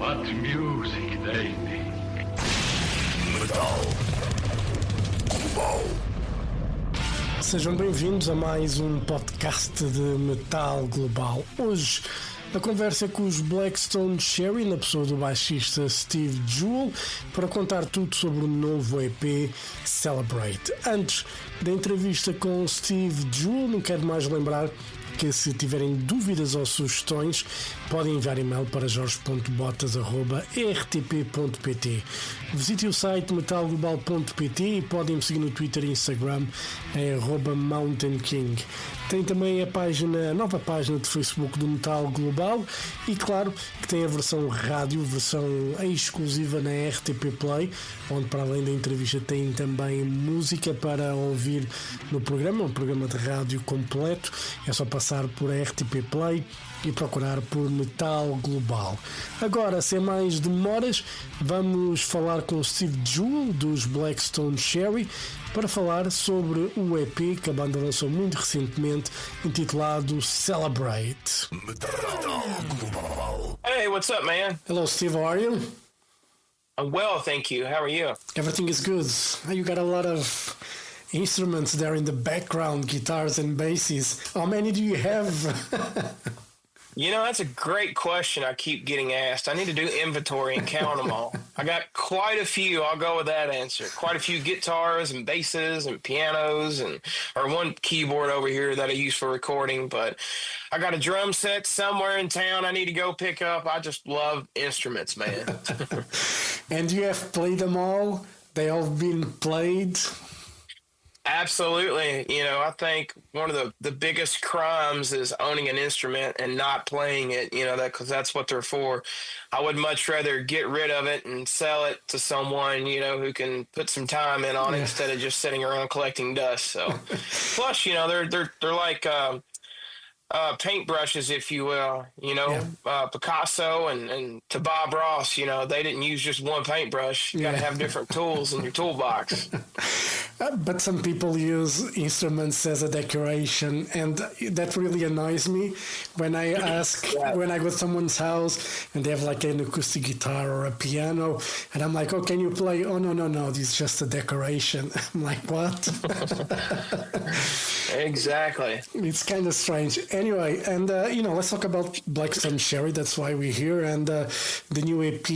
What music they make. Metal. Sejam bem-vindos a mais um podcast de Metal Global. Hoje a conversa é com os Blackstone Cherry, na pessoa do baixista Steve Jewell, para contar tudo sobre o novo EP Celebrate. Antes da entrevista com Steve Jewell, não quero mais lembrar que se tiverem dúvidas ou sugestões podem enviar e-mail para jorge.botas@rtp.pt. Visite o site metalglobal.pt e podem me seguir no Twitter e Instagram @mountainking. Tem também a nova página de Facebook do Metal Global e claro que tem a versão rádio, versão exclusiva na RTP Play, onde para além da entrevista tem também música para ouvir no programa, um programa de rádio completo. É só passar por RTP Play e procurar por Metal Global. Agora, sem mais demoras, vamos falar com o Steve Jewell dos Blackstone Cherry para falar sobre o EP que a banda lançou muito recentemente, intitulado Celebrate. Hey, what's up, man? Hello, Steve. How are you? I'm well, thank you. How are you? Everything is good. You got a lot of instruments there in the background, guitars and basses. How many do you have? You know, that's a great question I keep getting asked. I need to do inventory and count them all. I got quite a few. I'll go with that answer. Quite a few guitars and basses and pianos or one keyboard over here that I use for recording. But I got a drum set somewhere in town I need to go pick up. I just love instruments, man. And you have played them all? They all been played? Absolutely. You know, I think one of the biggest crimes is owning an instrument and not playing it, you know, because that's what they're for. I would much rather get rid of it and sell it to someone, you know, who can put some time in on it instead of just sitting around collecting dust. So plus, you know, they're like, paintbrushes, if you will, you know, Picasso and to Bob Ross, you know, they didn't use just one paintbrush. You got to have different tools in your toolbox. But some people use instruments as a decoration, and that really annoys me when I ask, when I go to someone's house and they have like an acoustic guitar or a piano, and I'm like, oh, can you play? Oh, no, this is just a decoration. I'm like, what? Exactly. It's kind of strange. Anyway, and, you know, let's talk about Blackstone Cherry. That's why we're here. And the new EP,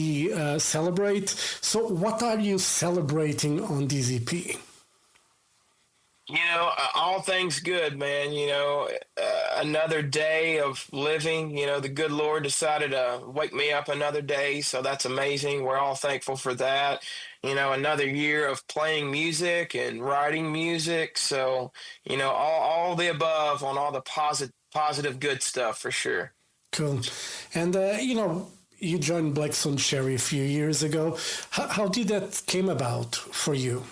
Celebrate. So what are you celebrating on this EP? You know, all things good, man. You know, another day of living. You know, the good Lord decided to wake me up another day. So that's amazing. We're all thankful for that. You know, another year of playing music and writing music. So, you know, all the above on all the positive good stuff for sure. Cool. And, you know, you joined Blackstone Cherry a few years ago. How did that came about for you?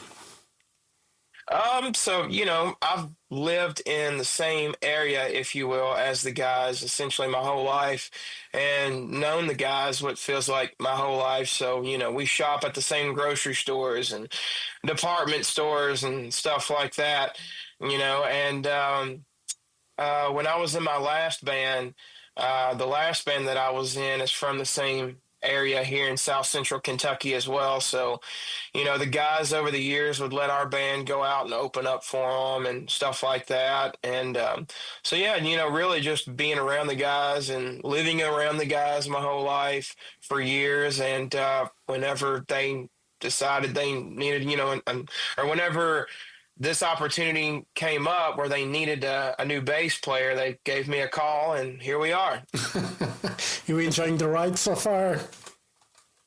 So, you know, I've lived in the same area, if you will, as the guys essentially my whole life and known the guys what feels like my whole life. So, you know, we shop at the same grocery stores and department stores and stuff like that, you know, and when I was in my last band, the last band that I was in is from the same area here in South Central Kentucky as well. So, you know, the guys over the years would let our band go out and open up for them and stuff like that. And so, yeah, you know, really just being around the guys and living around the guys my whole life for years. And whenever they decided they needed, you know, or whenever this opportunity came up where they needed a new bass player, they gave me a call, and here we are. You enjoying the ride so far?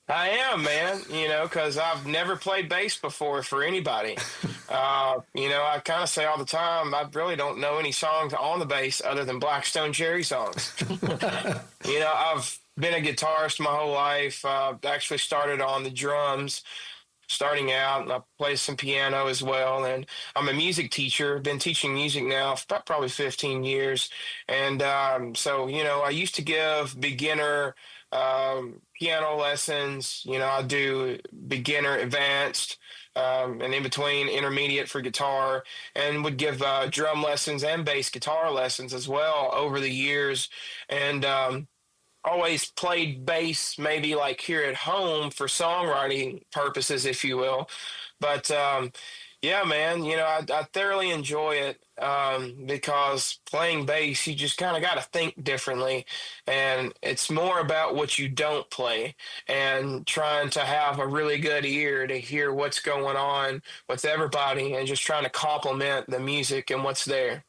I am, man, you know, because I've never played bass before for anybody. You know, I kind of say all the time, I really don't know any songs on the bass other than Blackstone Cherry songs. You know, I've been a guitarist my whole life. Actually started on the drums starting out, and I play some piano as well. And I'm a music teacher, been teaching music now for probably 15 years. And so, you know, I used to give beginner piano lessons. You know, I do beginner, advanced, and in between intermediate for guitar, and would give drum lessons and bass guitar lessons as well over the years. And always played bass, maybe like here at home for songwriting purposes, if you will. But yeah, man, I thoroughly enjoy it because playing bass, you just kind of got to think differently. And it's more about what you don't play and trying to have a really good ear to hear what's going on with everybody and just trying to complement the music and what's there.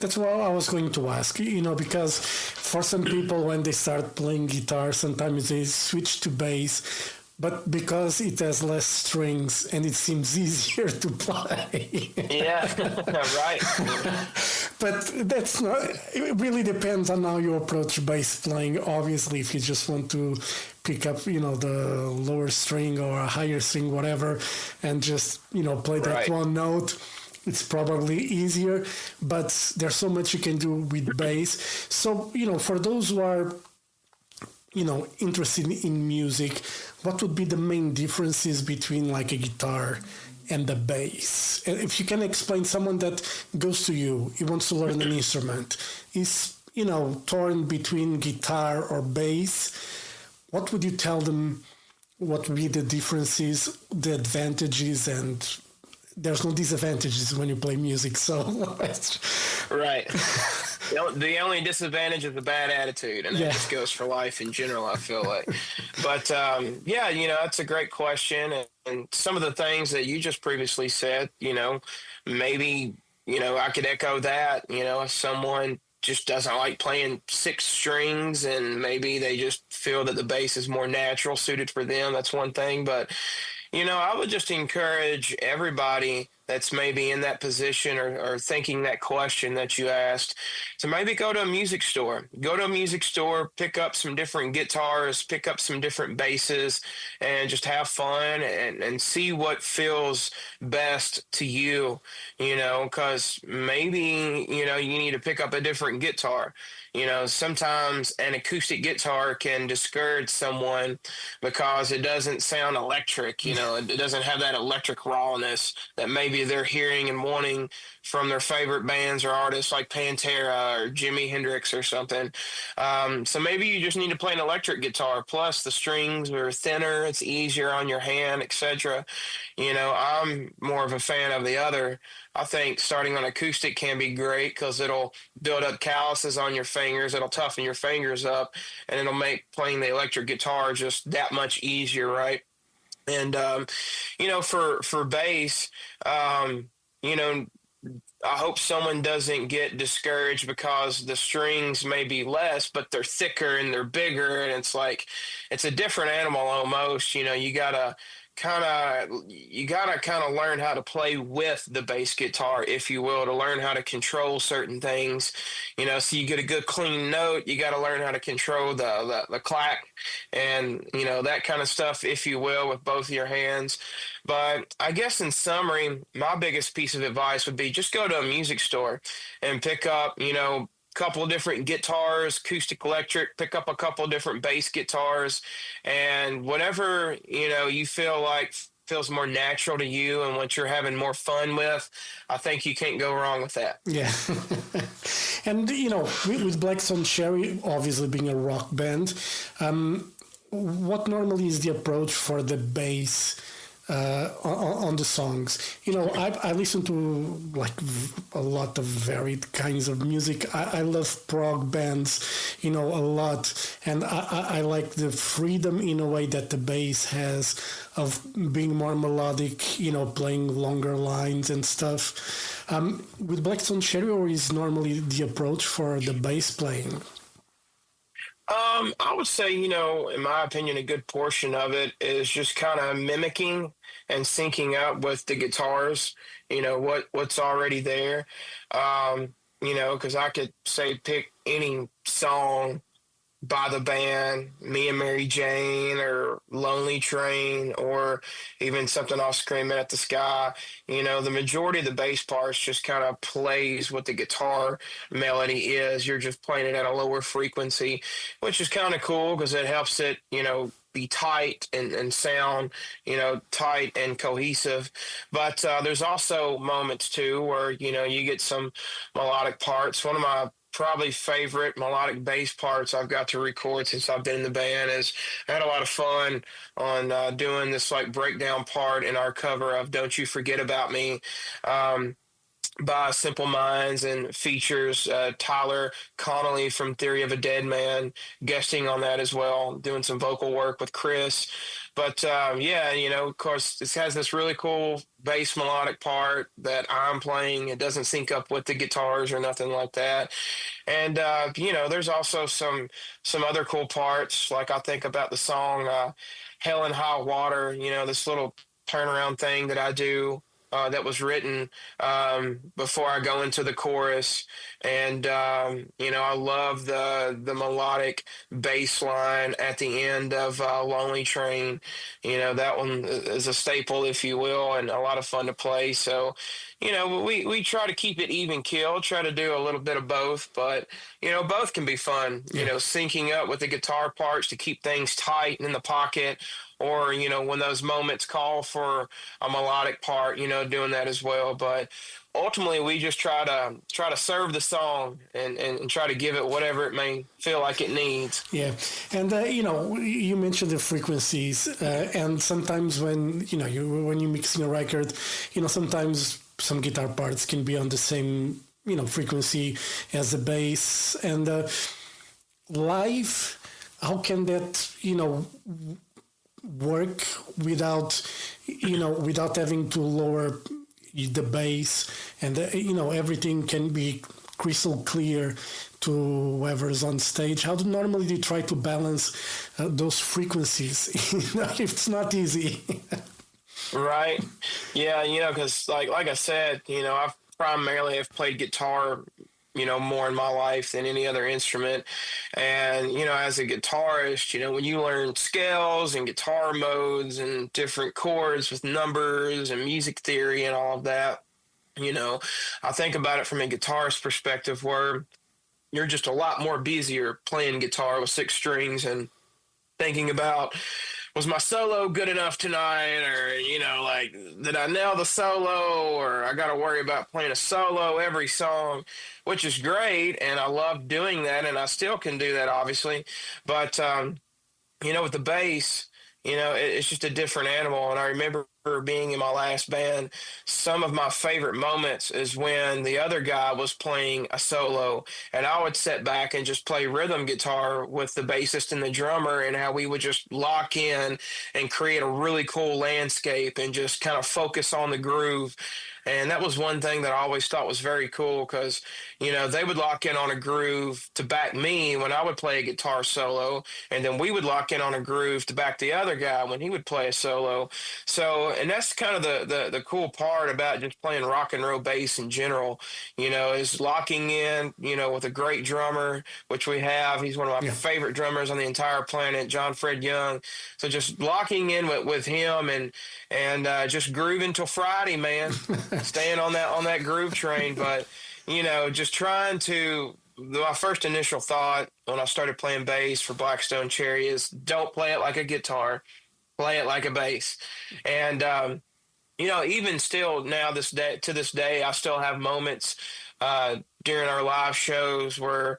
That's what I was going to ask, because for some people, when they start playing guitar, sometimes they switch to bass, but because it has less strings and it seems easier to play. Yeah, right. But that's not, it really depends on how you approach bass playing. Obviously, if you just want to pick up, the lower string or a higher string, whatever, and just, play that Right. one note, it's probably easier, but there's so much you can do with bass. So, for those who are, interested in music, what would be the main differences between like a guitar and the bass? And if you can explain, someone that goes to you, he wants to learn an instrument, is, torn between guitar or bass, what would you tell them? What would be the differences, the advantages, and there's no disadvantages when you play music, so Right. The only disadvantage is the bad attitude, and that Yeah. just goes for life in general, I feel like. But yeah, that's a great question. And some of the things that you just previously said, maybe, I could echo that, if someone just doesn't like playing six strings and maybe they just feel that the bass is more natural suited for them, that's one thing. But I would just encourage everybody that's maybe in that position or thinking that question that you asked to maybe go to a music store. Go to a music store, pick up some different guitars, pick up some different basses, and just have fun and see what feels best to you, because maybe, you need to pick up a different guitar. Sometimes an acoustic guitar can discourage someone because it doesn't sound electric, it doesn't have that electric rawness that maybe they're hearing and wanting from their favorite bands or artists like Pantera or Jimi Hendrix or something. So maybe you just need to play an electric guitar. Plus, the strings are thinner, it's easier on your hand, etc. I'm more of a fan of the other. I think starting on acoustic can be great because it'll build up calluses on your fingers, it'll toughen your fingers up, and it'll make playing the electric guitar just that much easier, right? And for bass, I hope someone doesn't get discouraged because the strings may be less, but they're thicker and they're bigger, and it's a different animal almost. You gotta kind of learn how to play with the bass guitar, if you will, to learn how to control certain things. So you get a good clean note. You got to learn how to control the clack and that kind of stuff, if you will, with both your hands. But I guess in summary, my biggest piece of advice would be just go to a music store and pick up, couple of different guitars, acoustic, electric, pick up a couple of different bass guitars, and whatever, you feel like feels more natural to you and what you're having more fun with, I think you can't go wrong with that. Yeah. And, with Blackstone Cherry, obviously being a rock band, what normally is the approach for the bass on the songs? I listen to like a lot of varied kinds of music. I love prog bands, a lot, and I like the freedom in a way that the bass has of being more melodic, playing longer lines and stuff. With Blackstone Cherry, or is normally the approach for the bass playing? I would say, in my opinion, a good portion of it is just kind of mimicking and syncing up with the guitars, what's already there. Because I could say pick any song by the band, Me and Mary Jane or Lonely Train, or even something off Screaming at the Sky. The majority of the bass parts just kind of plays what the guitar melody is. You're just playing it at a lower frequency, which is kind of cool because it helps it, be tight and sound, tight and cohesive. But there's also moments too where, you get some melodic parts. One of my probably favorite melodic bass parts I've got to record since I've been in the band. Is I had a lot of fun on doing this like breakdown part in our cover of "Don't You Forget About Me." Um, by Simple Minds, and features Tyler Connolly from Theory of a Dead Man guesting on that as well, doing some vocal work with Chris. But yeah, of course, this has this really cool bass melodic part that I'm playing. It doesn't sync up with the guitars or nothing like that. And there's also some other cool parts. Like I think about the song "Hell and High Water." This little turnaround thing that I do. That was written before I go into the chorus, and I love the melodic bass line at the end of "Lonely Train." That one is a staple, if you will, and a lot of fun to play. So, we try to keep it even keel, try to do a little bit of both, but both can be fun. Syncing up with the guitar parts to keep things tight and in the pocket, or when those moments call for a melodic part, doing that as well. But ultimately, we just try to serve the song and try to give it whatever it may feel like it needs. Yeah, and you mentioned the frequencies, and sometimes when when you're mixing a record, sometimes some guitar parts can be on the same frequency as the bass, and live. How can that work without having to lower the bass, and everything can be crystal clear to whoever's on stage? How do you try to balance those frequencies? It's not easy. Right. Yeah, because like I said, I've primarily have played guitar more in my life than any other instrument. And, as a guitarist, when you learn scales and guitar modes and different chords with numbers and music theory and all of that, I think about it from a guitarist perspective where you're just a lot more busier playing guitar with six strings and thinking about, was my solo good enough tonight? Or, did I nail the solo? Or I got to worry about playing a solo every song, which is great. And I love doing that. And I still can do that, obviously. But, with the bass, it's just a different animal. And I remember being in my last band, some of my favorite moments is when the other guy was playing a solo and I would sit back and just play rhythm guitar with the bassist and the drummer, and how we would just lock in and create a really cool landscape and just kind of focus on the groove. And that was one thing that I always thought was very cool, because, they would lock in on a groove to back me when I would play a guitar solo, and then we would lock in on a groove to back the other guy when he would play a solo. So, and that's kind of the cool part about just playing rock and roll bass in general, is locking in, with a great drummer, which we have. He's one of my favorite drummers on the entire planet, John Fred Young. So just locking in with him and just grooving till Friday, man. Staying on that groove train. But just trying to, my first initial thought when I started playing bass for Blackstone Cherry is, don't play it like a guitar, play it like a bass. And even still now, to this day, I still have moments during our live shows where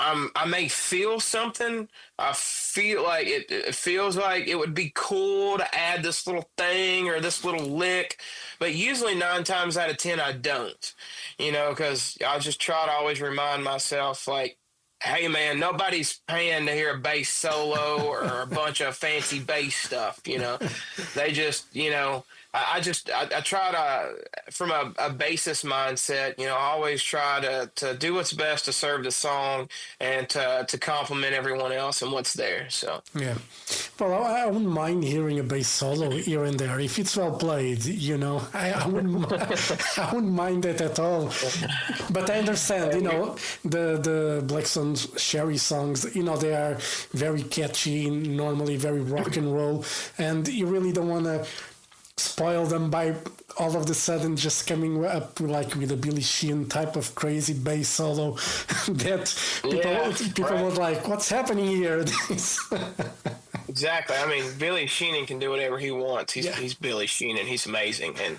I may feel something. I feel like it feels like it would be cool to add this little thing or this little lick, but usually 9 times out of 10 I don't. Because I just try to always remind myself, like, hey man, nobody's paying to hear a bass solo or a bunch of fancy bass stuff. They just, I try to, from a bassist mindset, I always try to do what's best to serve the song and to compliment everyone else and what's there. So yeah, well, I wouldn't mind hearing a bass solo here and there if it's well played. I wouldn't mind that at all. But I understand, the Blackstone Cherry songs, they are very catchy, normally very rock and roll, and you really don't want to spoil them by all of a sudden just coming up like with a Billy Sheehan type of crazy bass solo that people right. were like, what's happening here? Exactly. I mean, Billy Sheehan can do whatever he wants. He's Billy Sheehan. He's amazing. And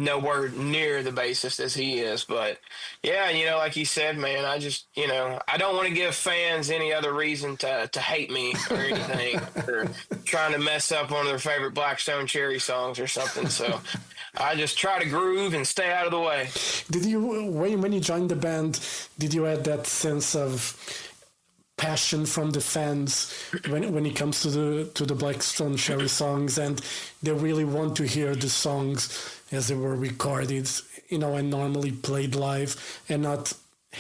nowhere near the bassist as he is. But yeah, like you said, man, I just, I don't want to give fans any other reason to hate me or anything or trying to mess up one of their favorite Black Stone Cherry songs or something. So I just try to groove and stay out of the way. Did you, when you joined the band, did you have that sense of passion from the fans when it comes to the Black Stone Cherry songs, and they really want to hear the songs as they were recorded, and normally played live, and not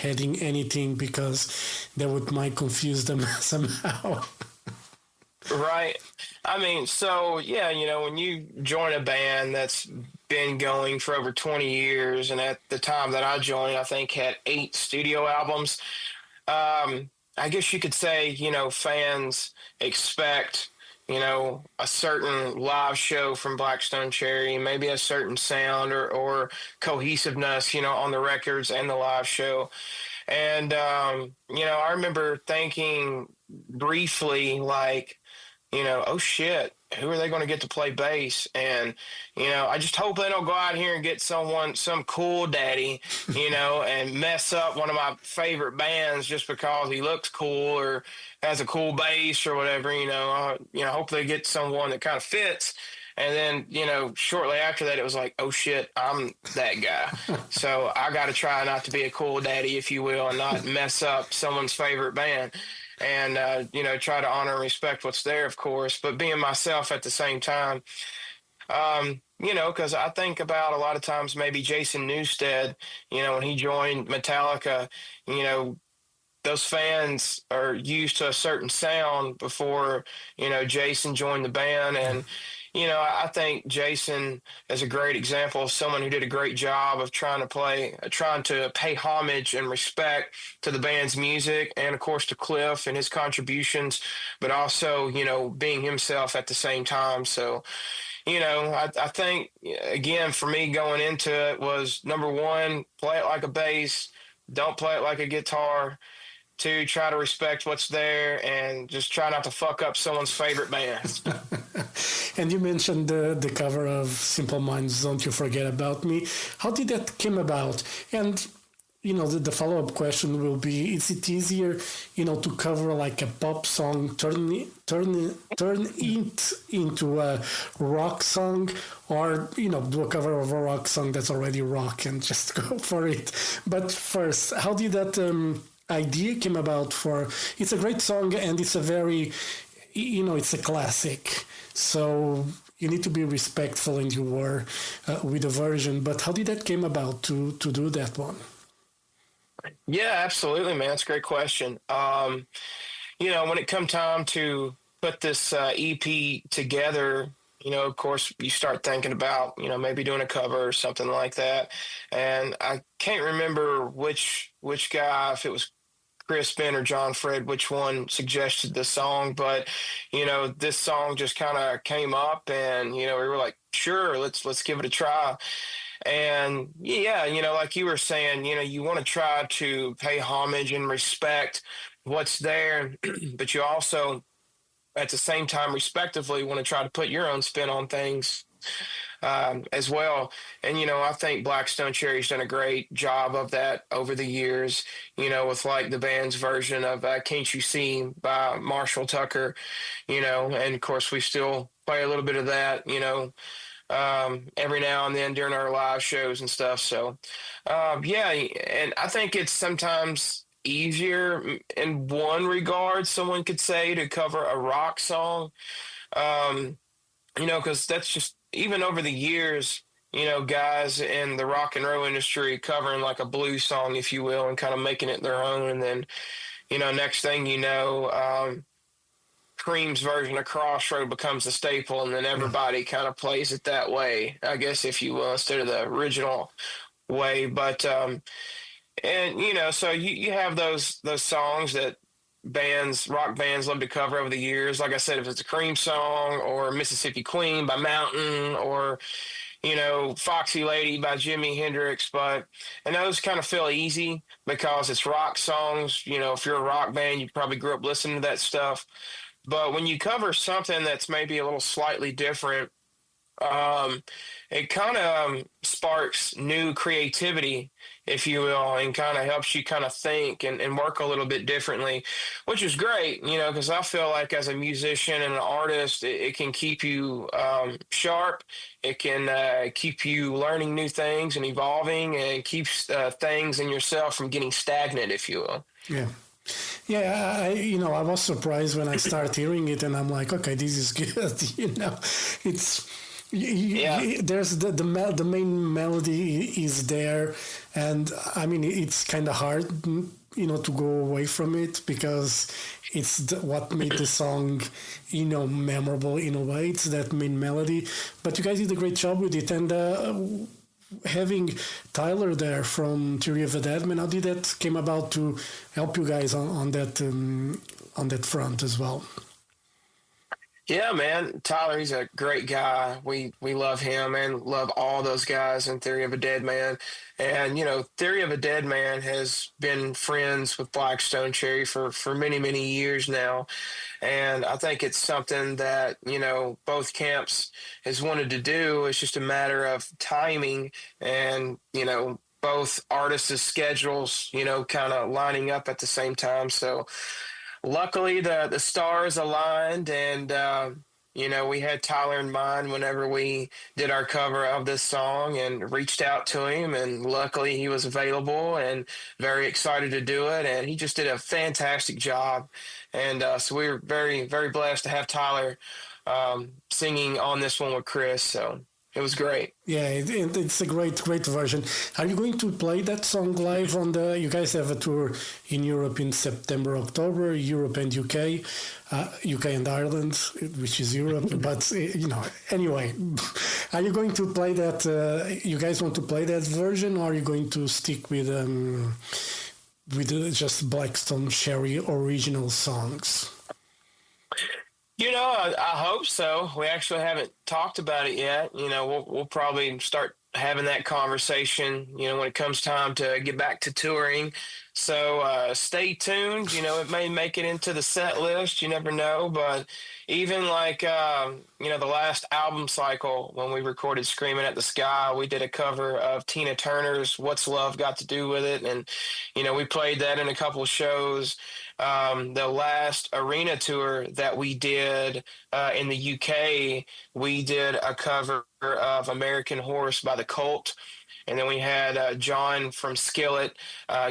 adding anything because that might confuse them somehow? Right. I mean, so yeah, when you join a band that's been going for over 20 years, and at the time that I joined, I think had 8 studio albums. I guess you could say, fans expect, a certain live show from Black Stone Cherry, maybe a certain sound or cohesiveness, on the records and the live show. And, I remember thinking briefly, like, oh shit, who are they going to get to play bass? And, I just hope they don't go out here and get some cool daddy, and mess up one of my favorite bands just because he looks cool or has a cool bass or whatever, hope they get someone that kind of fits. And then, shortly after that, it was like, oh shit, I'm that guy. So I got to try not to be a cool daddy, if you will, and not mess up someone's favorite band. And, try to honor and respect what's there, of course, but being myself at the same time, because I think about a lot of times maybe Jason Newsted, when he joined Metallica, those fans are used to a certain sound before, Jason joined the band. And, I think Jason is a great example of someone who did a great job of trying to pay homage and respect to the band's music and, of course, to Cliff and his contributions, but also, being himself at the same time. So, I think, again, for me going into it was, number one, play it like a bass, don't play it like a guitar. 2, try to respect what's there and just try not to fuck up someone's favorite band. And you mentioned the cover of Simple Minds, Don't You Forget About Me. How did that come about? And, the follow-up question will be, is it easier, to cover like a pop song, turn it into a rock song, or, do a cover of a rock song that's already rock and just go for it? But first, how did that idea came about it's a great song, and it's a very, it's a classic. So you need to be respectful, and you were with the version. But how did that came about to do that one? Yeah, absolutely, man. It's a great question. When it come time to put this EP together, of course, you start thinking about, maybe doing a cover or something like that. And I can't remember which guy, if it was Chris Ben or John Fred, which one suggested the song, but this song just kind of came up, and we were like, sure, let's give it a try. And yeah, like you were saying, you want to try to pay homage and respect what's there, but you also at the same time respectively want to try to put your own spin on things as well. And, I think Black Stone Cherry's done a great job of that over the years, with like the band's version of Can't You See by Marshall Tucker, and of course we still play a little bit of that, every now and then during our live shows and stuff. So, yeah, and I think it's sometimes easier in one regard, someone could say, to cover a rock song, because that's just, even over the years, guys in the rock and roll industry covering like a blues song, if you will, and kind of making it their own. And then, next thing you know, Cream's version of Crossroad becomes a staple, and then everybody kind of plays it that way, I guess, if you will, instead of the original way. But, so you have those songs that rock bands love to cover over the years. Like I said, if it's a Cream song or Mississippi Queen by Mountain or, Foxy Lady by Jimi Hendrix, and those kind of feel easy because it's rock songs. If you're a rock band, you probably grew up listening to that stuff. But when you cover something that's maybe a little slightly different, It kind of sparks new creativity, if you will, and kind of helps you kind of think and work a little bit differently, which is great, you know, because I feel like as a musician and an artist, it can keep you sharp. It can keep you learning new things and evolving, and keeps things in yourself from getting stagnant, if you will. Yeah. Yeah, I was surprised when I started hearing it, and I'm like, okay, this is good. It's there's the main melody is there, and I mean it's kind of hard, to go away from it, because it's what made the song, memorable in a way. It's that main melody, but you guys did a great job with it, and. Having Tyler there from Theory of a Dead Man, how did that came about to help you guys on that front as well? Yeah, man, Tyler, he's a great guy. We love him and love all those guys in Theory of a Dead Man. And, Theory of a Dead Man has been friends with Black Stone Cherry for many, many years now. And I think it's something that, both camps has wanted to do. It's just a matter of timing and, both artists' schedules, kind of lining up at the same time. So luckily the stars aligned, and, we had Tyler in mind whenever we did our cover of this song, and reached out to him, and luckily he was available and very excited to do it. And he just did a fantastic job. And so we were very, very blessed to have Tyler singing on this one with Chris. So it was great. Yeah, it's a great version. Are you going to play that song live you guys have a tour in Europe in September, October, Europe and UK, UK and Ireland, which is Europe, but, anyway, are you going to play that, you guys want to play that version, or are you going to stick with just Blackstone Cherry original songs? I hope so. We actually haven't talked about it yet. We'll probably start having that conversation, when it comes time to get back to touring. So stay tuned. It may make it into the set list. You never know. But even like, the last album cycle, when we recorded Screaming at the Sky, we did a cover of Tina Turner's What's Love Got to Do with It. And, we played that in a couple of shows. The last arena tour that we did in the UK, we did a cover of American Horse by the Cult. And then we had John from Skillet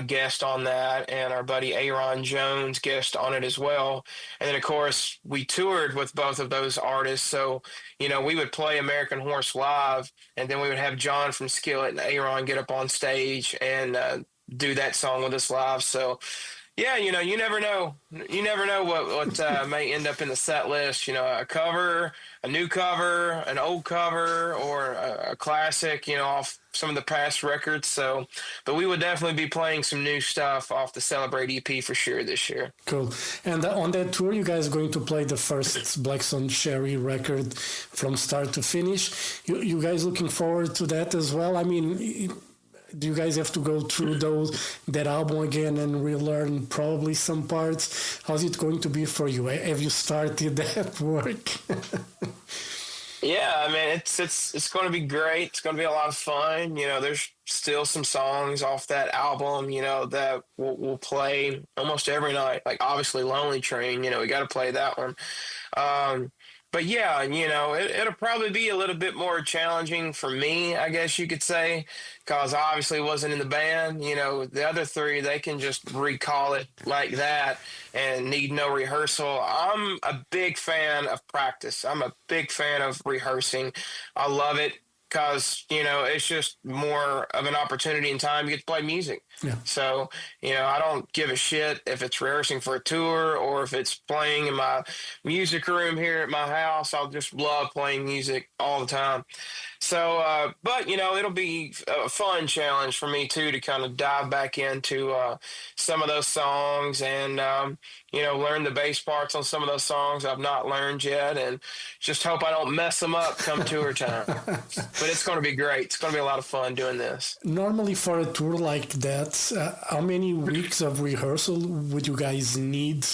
guest on that, and our buddy Aaron Jones guest on it as well. And then, of course, we toured with both of those artists. So, we would play American Horse live, and then we would have John from Skillet and Aaron get up on stage and do that song with us live. So, yeah, you never know. You never know what may end up in the set list. A cover, a new cover, an old cover, or a classic, off some of the past records. So, but we would definitely be playing some new stuff off the Celebrate EP for sure this year. Cool. And on that tour, you guys are going to play the first Blackstone Cherry record from start to finish. You guys looking forward to that as well? I mean, do you guys have to go through that album again and relearn probably some parts? How's it going to be for you? Have you started that work? Yeah, I mean, it's going to be great. It's going to be a lot of fun. There's still some songs off that album, that we'll play almost every night. Like, obviously, Lonely Train, we got to play that one. But yeah, it'll probably be a little bit more challenging for me, I guess you could say, because I obviously wasn't in the band. The other three, they can just recall it like that and need no rehearsal. I'm a big fan of practice. I'm a big fan of rehearsing. I love it because, it's just more of an opportunity and time to get to play music. Yeah. So, I don't give a shit if it's rehearsing for a tour or if it's playing in my music room here at my house. I'll just love playing music all the time. So, but, it'll be a fun challenge for me, too, to kind of dive back into some of those songs and, learn the bass parts on some of those songs I've not learned yet, and just hope I don't mess them up come tour time. But it's going to be great. It's going to be a lot of fun doing this. Normally for a tour like that, how many weeks of rehearsal would you guys need,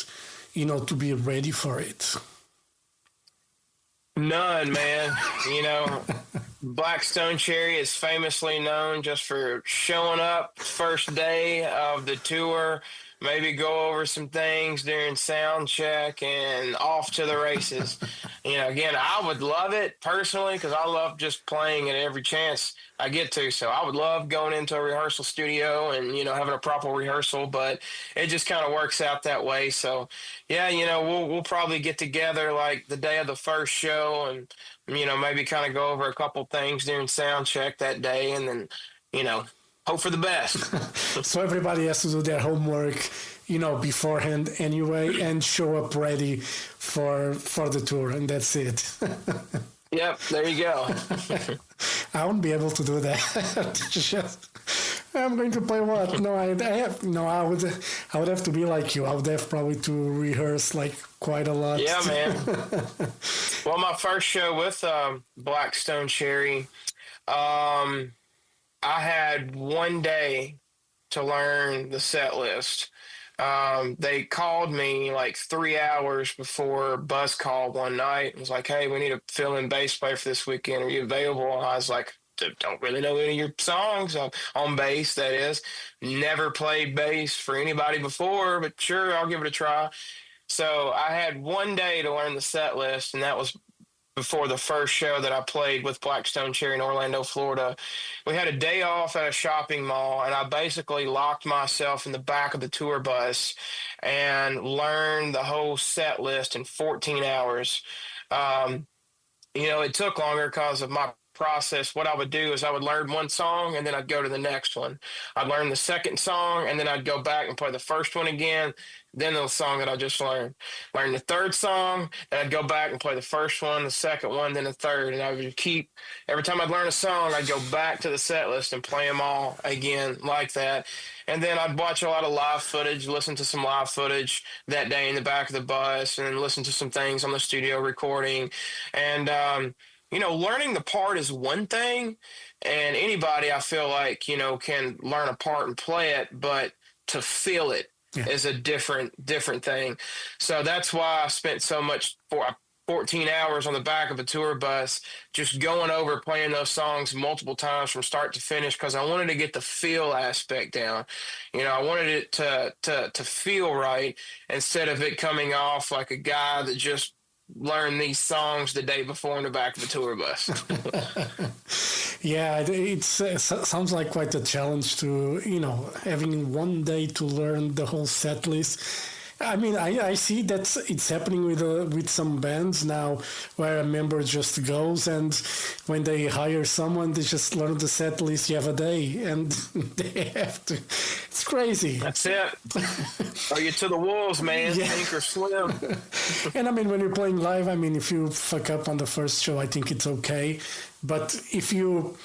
to be ready for it? None, man. You know, Blackstone Cherry is famously known just for showing up first day of the tour, maybe go over some things during sound check and off to the races. You know, again, I would love it personally because I love just playing at every chance I get to. So I would love going into a rehearsal studio and, having a proper rehearsal, but it just kind of works out that way. So yeah, we'll probably get together like the day of the first show and maybe kind of go over a couple things during sound check that day and then, you know, hope for the best. So everybody has to do their homework, beforehand anyway, and show up ready for the tour, and that's it. Yep, there you go. I won't be able to do that. Just, I'm going to play what? No, I have no. I would have to be like you. I would have probably to rehearse like quite a lot. Yeah, man. Well, my first show with Blackstone Cherry, I had one day to learn the set list. They called me like 3 hours before bus call one night. It was like, hey, we need a fill-in bass player for this weekend. Are you available? And I was like, don't really know any of your songs on bass, that is. Never played bass for anybody before, but sure, I'll give it a try. So I had one day to learn the set list, and that was before the first show that I played with Blackstone Cherry in Orlando, Florida. We had a day off at a shopping mall, and I basically locked myself in the back of the tour bus and learned the whole set list in 14 hours. It took longer because of my process. What I would do is I would learn one song and then I'd go to the next one. I'd learn the second song and then I'd go back and play the first one again, then the song that I just learned. Learn the third song, and I'd go back and play the first one, the second one, then the third. And I would keep, every time I'd learn a song, I'd go back to the set list and play them all again like that. And then I'd watch a lot of live footage, listen to some live footage that day in the back of the bus, and then listen to some things on the studio recording. And, learning the part is one thing, and anybody I feel like, can learn a part and play it, but to feel it is a different thing. So that's why I spent so much 14 hours on the back of a tour bus, just going over playing those songs multiple times from start to finish, because I wanted to get the feel aspect down. I wanted it to feel right instead of it coming off like a guy that just learned these songs the day before in the back of a tour bus. Yeah, it sounds like quite a challenge to, having one day to learn the whole set list. I mean, I see that it's happening with some bands now, where a member just goes, and when they hire someone, they just learn the set list. You have a day, and they have to. It's crazy. That's it. Are you to the wolves, man? Yeah. Sink or swim. And I mean, when you're playing live, I mean, if you fuck up on the first show, I think it's okay. But if you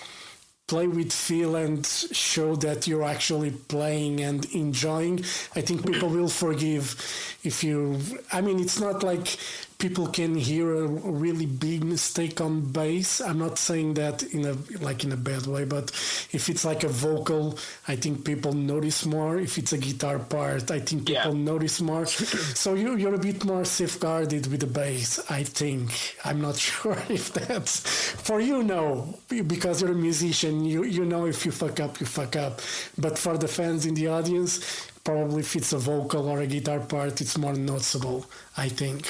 play with feel and show that you're actually playing and enjoying, I think people will forgive if you... I mean, it's not like people can hear a really big mistake on bass. I'm not saying that in a bad way, but if it's like a vocal, I think people notice more. If it's a guitar part, I think people notice more. So you're a bit more safeguarded with the bass, I think. I'm not sure if that's... For you, no, because you're a musician, you know if you fuck up, you fuck up. But for the fans in the audience, probably if it's a vocal or a guitar part, it's more noticeable, I think.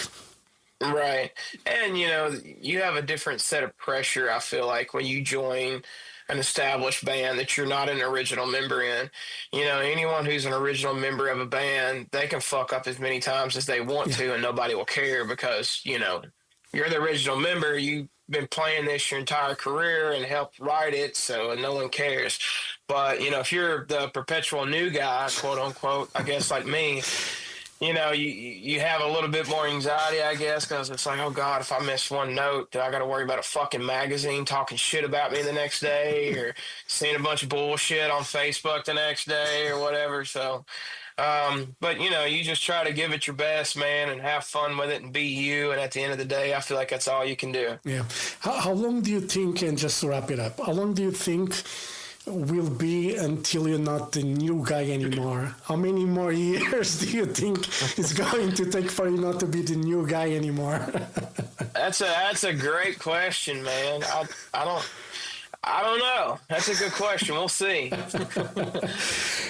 Right. And, you have a different set of pressure, I feel like, when you join an established band that you're not an original member in. Anyone who's an original member of a band, they can fuck up as many times as they want to, and nobody will care because, you're the original member. You've been playing this your entire career and helped write it, so no one cares. But, if you're the perpetual new guy, quote unquote, I guess like me, you have a little bit more anxiety, I guess, because it's like, oh, God, if I miss one note, do I got to worry about a fucking magazine talking shit about me the next day or seeing a bunch of bullshit on Facebook the next day or whatever. So, but, you just try to give it your best, man, and have fun with it and be you. And at the end of the day, I feel like that's all you can do. Yeah. How long do you think, and just to wrap it up, how long do you think will be until you're not the new guy anymore? How many more years do you think it's going to take for you not to be the new guy anymore? That's a great question, man. I don't know. That's a good question. We'll see.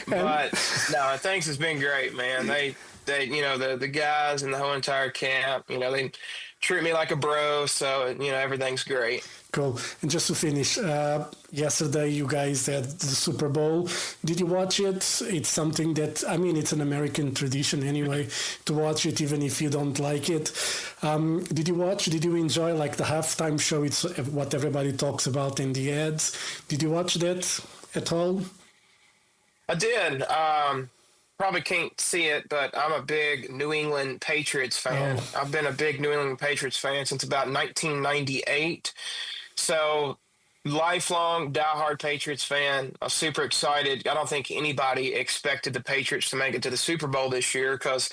But no, things has been great, man. They the guys and the whole entire camp, they treat me like a bro, so everything's great. Cool. And just to finish, yesterday you guys had the Super Bowl. Did you watch it? It's something that, it's an American tradition anyway, to watch it even if you don't like it. Did you enjoy like the halftime show? It's what everybody talks about in the ads. Did you watch that at all? I did. Probably can't see it, but I'm a big New England Patriots fan. Oh. I've been a big New England Patriots fan since about 1998. So lifelong diehard Patriots fan. I'm super excited. I don't think anybody expected the Patriots to make it to the Super Bowl this year because,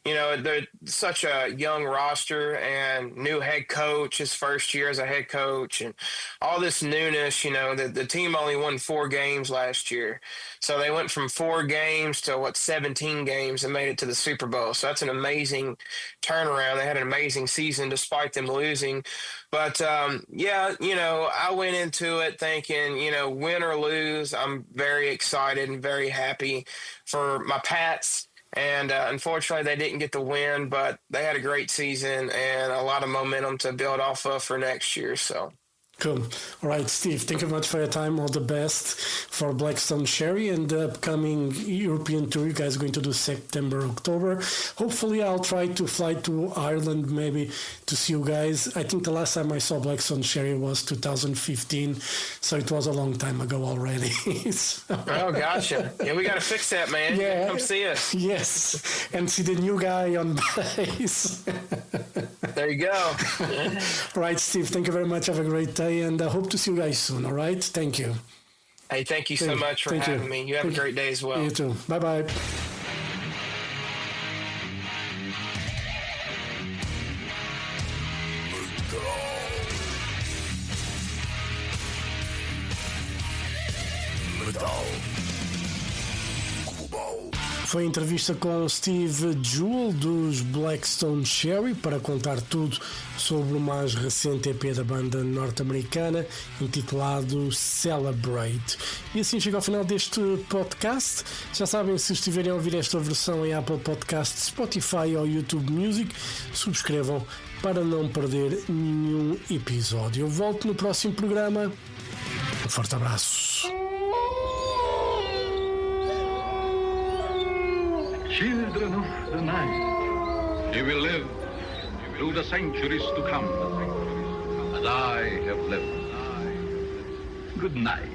they're such a young roster and new head coach, his first year as a head coach, and all this newness. The team only won 4 games last year. So they went from 4 games to 17 games and made it to the Super Bowl. So that's an amazing turnaround. They had an amazing season despite them losing. But, I went into it thinking, win or lose, I'm very excited and very happy for my Pats. And unfortunately, they didn't get the win, but they had a great season and a lot of momentum to build off of for next year. So. Cool. All right, Steve, thank you very much for your time. All the best for Blackstone Cherry and the upcoming European tour you guys are going to do September, October. Hopefully, I'll try to fly to Ireland maybe to see you guys. I think the last time I saw Blackstone Cherry was 2015, so it was a long time ago already. Oh, gotcha. Yeah, we got to fix that, man. Yeah. Come see us. Yes, and see the new guy on bass. There you go. All right, Steve, thank you very much. Have a great day, and I hope to see you guys soon, all right? Thank you. Hey, thank you so much for having me. You have a great day as well. You too. Bye-bye. Foi a entrevista com Steve Jewell dos Blackstone Cherry para contar tudo sobre o mais recente EP da banda norte-americana intitulado Celebrate. E assim chega ao final deste podcast. Já sabem, se estiverem a ouvir esta versão em Apple Podcasts, Spotify ou YouTube Music, subscrevam para não perder nenhum episódio. Eu volto no próximo programa. Um forte abraço. Children of the night, you will live through the centuries to come, as I have lived. Good night.